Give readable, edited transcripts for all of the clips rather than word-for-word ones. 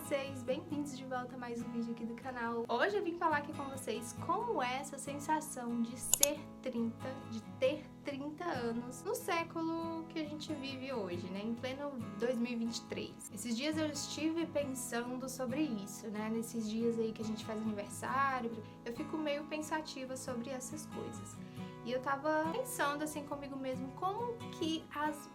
vocês? Bem-vindos de volta a mais um vídeo aqui do canal. Hoje eu vim falar aqui com vocês como é essa sensação de ser 30, de ter 30 anos no século que a gente vive hoje, né? Em pleno 2023. Esses dias eu estive pensando sobre isso, né? Nesses dias aí que a gente faz aniversário, eu fico meio pensativa sobre essas coisas. E eu tava pensando assim comigo mesmo, como que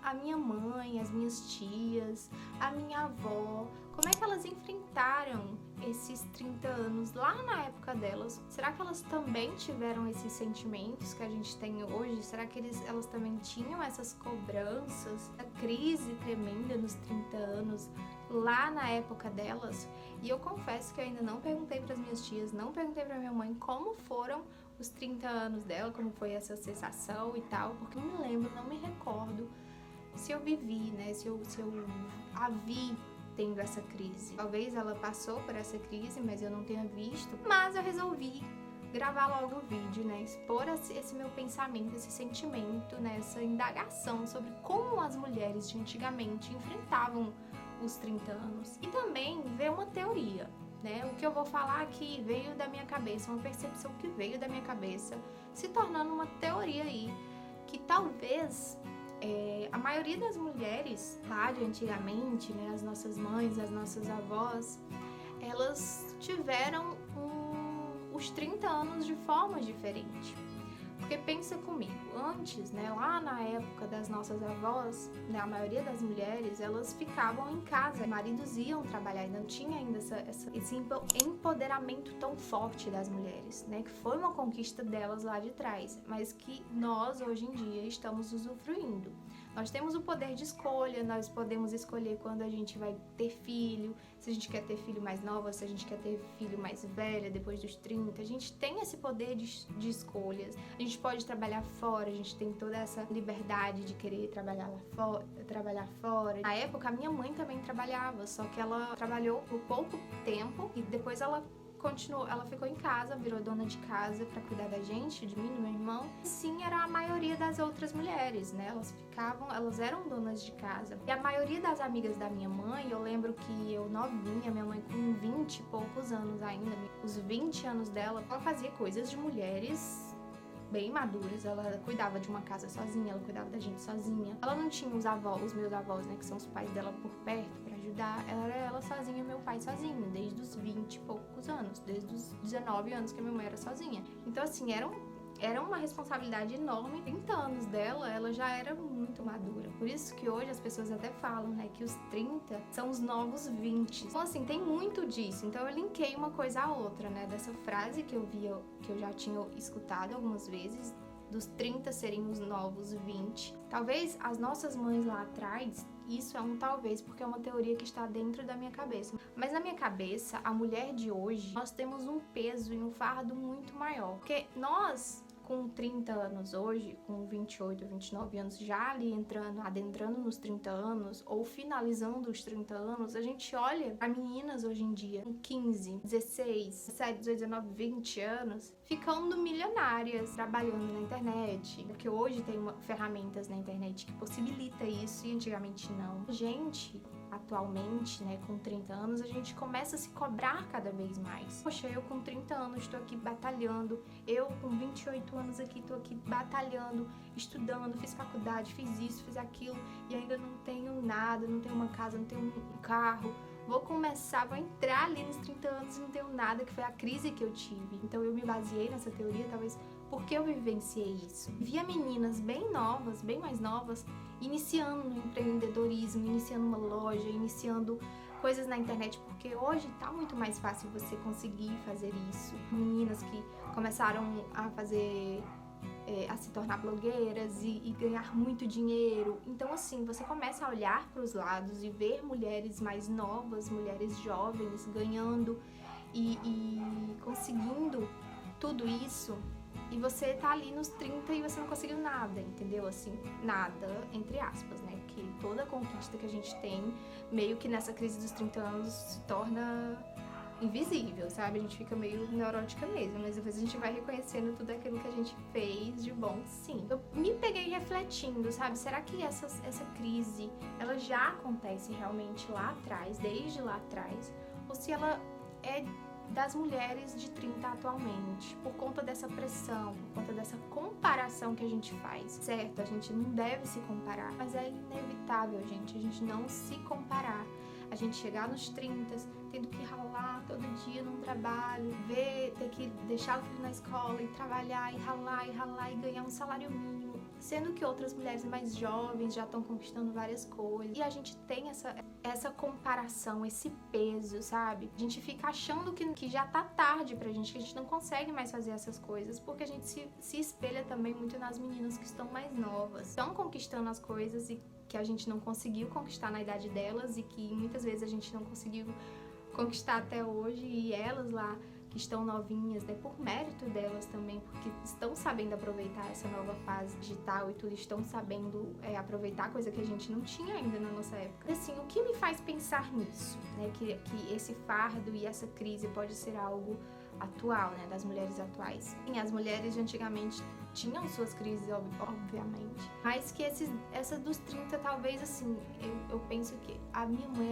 a minha mãe, as minhas tias, a minha avó, como é que elas enfrentaram esses 30 anos lá na época delas? Será que elas também tiveram esses sentimentos que a gente tem hoje? Será que elas também tinham essas cobranças, a crise tremenda nos 30 anos lá na época delas? E eu confesso que eu ainda não perguntei para as minhas tias, não perguntei para minha mãe como foram os 30 anos dela, como foi essa sensação e tal, porque eu não me lembro, não me recordo se eu vivi, né, se eu a vi tendo essa crise. Talvez ela passou por essa crise, mas eu não tenha visto, mas eu resolvi gravar logo o vídeo, né, expor esse meu pensamento, esse sentimento, né, essa indagação sobre como as mulheres de antigamente enfrentavam os 30 anos. E também ver uma teoria, né? O que eu vou falar aqui veio da minha cabeça, uma percepção que veio da minha cabeça, se tornando uma teoria aí, que talvez a maioria das mulheres lá de antigamente, né, as nossas mães, as nossas avós, elas tiveram os 30 anos de forma diferente. Porque pensa comigo, antes, né, lá na época das nossas avós, né, a maioria das mulheres, elas ficavam em casa, maridos iam trabalhar e não tinha ainda esse empoderamento tão forte das mulheres, né, que foi uma conquista delas lá de trás, mas que nós hoje em dia estamos usufruindo. Nós temos o poder de escolha, nós podemos escolher quando a gente vai ter filho, se a gente quer ter filho mais nova, se a gente quer ter filho mais velha, depois dos 30, a gente tem esse poder de escolhas. A gente pode trabalhar fora, a gente tem toda essa liberdade de querer trabalhar fora. Na época, a minha mãe também trabalhava, só que ela trabalhou por pouco tempo e depois ela ficou em casa, virou dona de casa pra cuidar da gente, de mim, do meu irmão. Sim, era a maioria das outras mulheres, né? Elas eram donas de casa. E a maioria das amigas da minha mãe, eu lembro que eu novinha, minha mãe com 20 e poucos anos ainda, os 20 anos dela, ela fazia coisas de mulheres bem maduras, ela cuidava de uma casa sozinha, ela cuidava da gente sozinha. Ela não tinha os meus avós, né, que são os pais dela por perto pra ajudar. Ela era ela sozinha e meu pai sozinho, desde os 20 e poucos anos, desde os 19 anos que a minha mãe era sozinha. Então assim, era uma responsabilidade enorme. 30 anos dela, ela já era muito madura. Por isso que hoje as pessoas até falam, né, que os 30 são os novos 20. Então assim, tem muito disso. Então eu linkei uma coisa à outra, né, dessa frase que eu já tinha escutado algumas vezes, dos 30 serem os novos 20. Talvez as nossas mães lá atrás, isso é um talvez, porque é uma teoria que está dentro da minha cabeça. Mas na minha cabeça, a mulher de hoje, nós temos um peso e um fardo muito maior. Porque nós, com 30 anos hoje, com 28, 29 anos, já ali adentrando nos 30 anos, ou finalizando os 30 anos, a gente olha para meninas hoje em dia, com 15, 16, 17, 18, 19, 20 anos, ficando milionárias, trabalhando na internet, porque hoje tem ferramentas na internet que possibilita isso e antigamente não. A gente, atualmente, né, com 30 anos, a gente começa a se cobrar cada vez mais. Poxa, eu com 30 anos estou aqui batalhando, eu com 28 anos aqui estou aqui batalhando, estudando, fiz faculdade, fiz isso, fiz aquilo e ainda não tenho nada, não tenho uma casa, não tenho um carro. Vou entrar ali nos 30 anos e não tenho nada, que foi a crise que eu tive. Então eu me baseei nessa teoria, talvez porque eu vivenciei isso. Via meninas bem novas, bem mais novas, iniciando no empreendedorismo, iniciando uma loja, iniciando coisas na internet, porque hoje tá muito mais fácil você conseguir fazer isso. Meninas que começaram a se tornar blogueiras e ganhar muito dinheiro. Então assim, você começa a olhar para os lados e ver mulheres mais novas, mulheres jovens ganhando e conseguindo tudo isso, e você tá ali nos 30 e você não conseguiu nada, entendeu? Assim, nada, entre aspas, né? Porque toda conquista que a gente tem, meio que nessa crise dos 30 anos, se torna invisível, sabe? A gente fica meio neurótica mesmo, mas depois a gente vai reconhecendo tudo aquilo que a gente fez de bom, sim. Eu me peguei refletindo, sabe? Será que essa crise, ela já acontece realmente lá atrás, desde lá atrás? ou se ela é das mulheres de 30 atualmente, por conta dessa pressão, por conta dessa comparação que a gente faz. Certo, a gente não deve se comparar, mas é inevitável, gente, a gente não se comparar. A gente chegar nos 30, tendo que ralar todo dia num trabalho, ter que deixar o filho na escola e trabalhar e ralar e ganhar um salário mínimo, sendo que outras mulheres mais jovens já estão conquistando várias coisas. E a gente tem essa comparação, esse peso, sabe? A gente fica achando que já tá tarde pra gente, que a gente não consegue mais fazer essas coisas, porque a gente se espelha também muito nas meninas que estão mais novas, estão conquistando as coisas e que a gente não conseguiu conquistar na idade delas e que muitas vezes a gente não conseguiu conquistar até hoje, e elas lá que estão novinhas, né, por mérito delas também, porque estão sabendo aproveitar essa nova fase digital e tudo, estão sabendo aproveitar coisa que a gente não tinha ainda na nossa época. Assim, o que me faz pensar nisso, né, que esse fardo e essa crise pode ser algo atual, né, das mulheres atuais. Sim, as mulheres de antigamente tinham suas crises, obviamente, mas que essa dos 30, talvez, assim, eu penso que a minha mãe,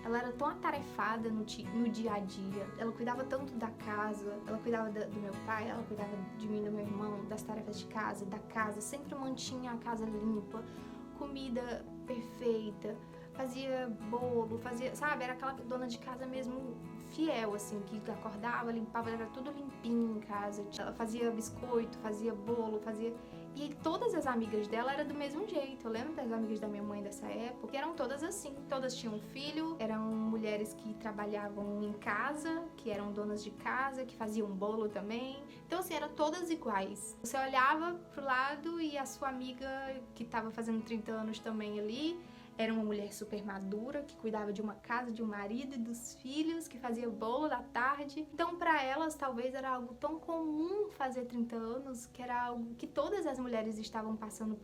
ela era tão atarefada no dia a dia, ela cuidava tanto da casa, ela cuidava do meu pai, ela cuidava de mim e do meu irmão, das tarefas de casa, da casa, sempre mantinha a casa limpa, comida perfeita, fazia bolo, sabe, era aquela dona de casa mesmo fiel, assim, que acordava, limpava, era tudo limpinho em casa, ela fazia biscoito, fazia bolo, E todas as amigas dela eram do mesmo jeito. Eu lembro das amigas da minha mãe dessa época, que eram todas assim. Todas tinham filho, eram mulheres que trabalhavam em casa, que eram donas de casa, que faziam bolo também. Então, assim, eram todas iguais. Você olhava pro lado e a sua amiga, que estava fazendo 30 anos também ali, era uma mulher super madura, que cuidava de uma casa, de um marido e dos filhos, que fazia bolo da tarde. Então, para elas, talvez era algo tão comum fazer 30 anos, que era algo que todas as mulheres estavam passando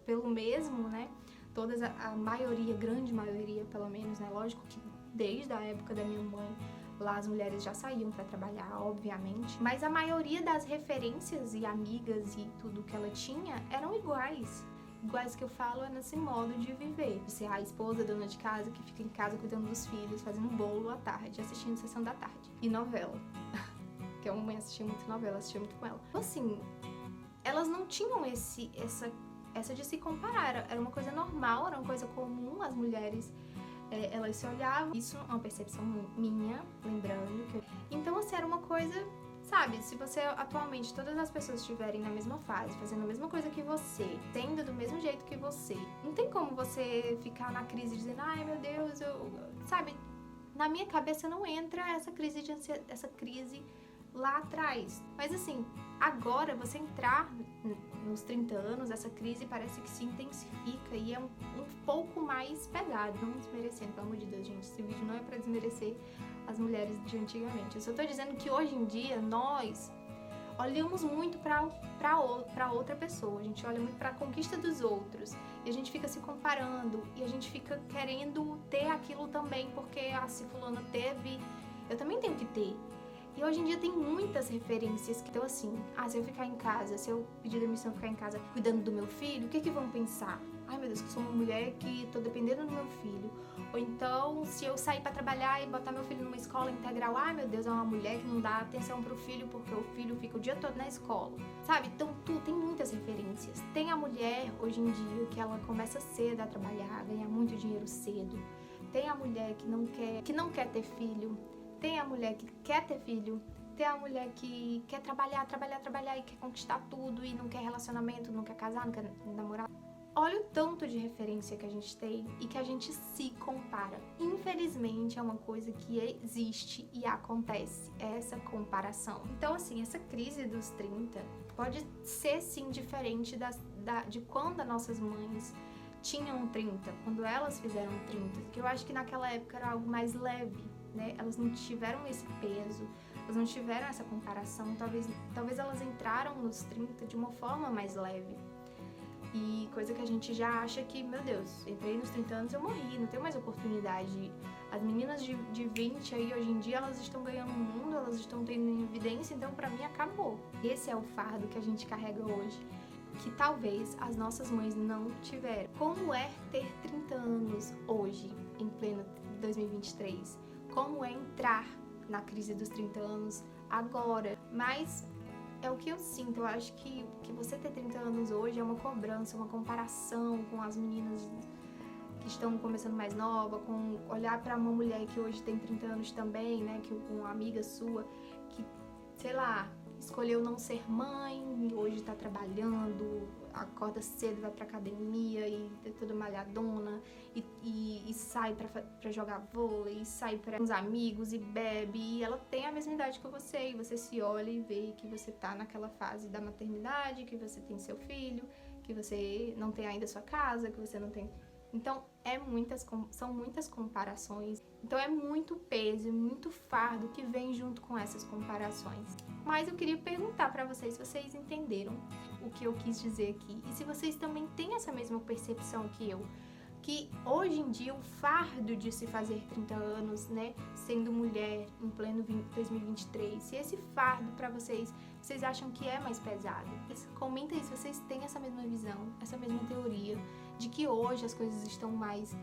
pelo mesmo, né? Todas, a maioria, grande maioria, pelo menos, né? Lógico que desde a época da minha mãe, lá as mulheres já saíam para trabalhar, obviamente. Mas a maioria das referências e amigas e tudo que ela tinha eram iguais. Iguais que eu falo é nesse modo de viver, de ser a esposa, dona de casa, que fica em casa cuidando dos filhos, fazendo bolo à tarde, assistindo Sessão da Tarde. E novela, que a mamãe assistia muito novela, assistia muito com ela. Então, assim, elas não tinham essa de se comparar, era uma coisa normal, era uma coisa comum, as mulheres, elas se olhavam. Isso é uma percepção minha, lembrando que então, assim, era uma coisa... Sabe, se você atualmente, todas as pessoas estiverem na mesma fase, fazendo a mesma coisa que você, tendo do mesmo jeito que você, não tem como você ficar na crise dizendo, ai meu Deus, sabe, na minha cabeça não entra essa crise de ansiedade, essa crise lá atrás. Mas assim, agora você entrar nos 30 anos, essa crise parece que se intensifica e é um pouco mais pesado. Não desmerecendo, pelo amor de Deus, gente, esse vídeo não é pra desmerecer as mulheres de antigamente. Eu só tô dizendo que hoje em dia nós olhamos muito pra outra pessoa, a gente olha muito pra conquista dos outros e a gente fica se comparando e a gente fica querendo ter aquilo também, porque se fulano teve, eu também tenho que ter. E hoje em dia tem muitas referências que estão assim, se eu ficar em casa, se eu pedir demissão e ficar em casa cuidando do meu filho, o que vão pensar? Ai meu Deus, que eu sou uma mulher que tô dependendo do meu filho. Ou então, se eu sair pra trabalhar e botar meu filho numa escola integral, ai meu Deus, é uma mulher que não dá atenção pro filho porque o filho fica o dia todo na escola. Sabe? Então, tem muitas referências. Tem a mulher, hoje em dia, que ela começa cedo a trabalhar, ganhar muito dinheiro cedo. Tem a mulher que não quer ter filho. Tem a mulher que quer ter filho. Tem a mulher que quer trabalhar e quer conquistar tudo e não quer relacionamento, não quer casar, não quer namorar. Olha o tanto de referência que a gente tem e que a gente se compara. Infelizmente, é uma coisa que existe e acontece, essa comparação. Então, assim, essa crise dos 30 pode ser, sim, diferente de quando as nossas mães tinham 30, quando elas fizeram 30, que eu acho que naquela época era algo mais leve, né? Elas não tiveram esse peso, elas não tiveram essa comparação, talvez elas entraram nos 30 de uma forma mais leve. E coisa que a gente já acha que, meu Deus, entrei nos 30 anos, eu morri, não tenho mais oportunidade. As meninas de 20 aí, hoje em dia, elas estão ganhando o mundo, elas estão tendo evidência, então pra mim acabou. Esse é o fardo que a gente carrega hoje, que talvez as nossas mães não tiveram. Como é ter 30 anos hoje, em pleno 2023, como é entrar na crise dos 30 anos agora. Mas é o que eu sinto, eu acho que você ter 30 anos hoje é uma cobrança, uma comparação com as meninas que estão começando mais nova, com olhar para uma mulher que hoje tem 30 anos também, né, que uma amiga sua, que, sei lá, escolheu não ser mãe, hoje tá trabalhando, acorda cedo, vai pra academia e é toda malhadona, e sai pra jogar vôlei, e sai pra uns amigos e bebe, e ela tem a mesma idade que você, e você se olha e vê que você tá naquela fase da maternidade, que você tem seu filho, que você não tem ainda sua casa, que você não tem... Então, são muitas comparações. Então, é muito peso, muito fardo que vem junto com essas comparações. Mas eu queria perguntar pra vocês se vocês entenderam o que eu quis dizer aqui. E se vocês também têm essa mesma percepção que eu. Que hoje em dia o fardo de se fazer 30 anos, né, sendo mulher em pleno 2023, se esse fardo pra vocês acham que é mais pesado? Comenta aí se vocês têm essa mesma visão, essa mesma teoria, de que hoje as coisas estão mais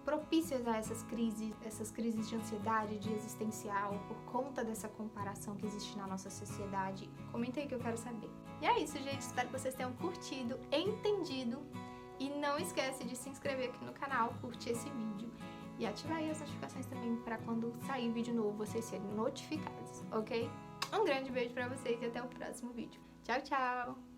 propícias a essas crises de ansiedade, de existencial, por conta dessa comparação que existe na nossa sociedade. Comenta aí que eu quero saber. E é isso, gente. Espero que vocês tenham curtido, entendido. E não esquece de se inscrever aqui no canal, curtir esse vídeo e ativar aí as notificações também para quando sair vídeo novo vocês serem notificados, ok? Um grande beijo pra vocês e até o próximo vídeo. Tchau, tchau!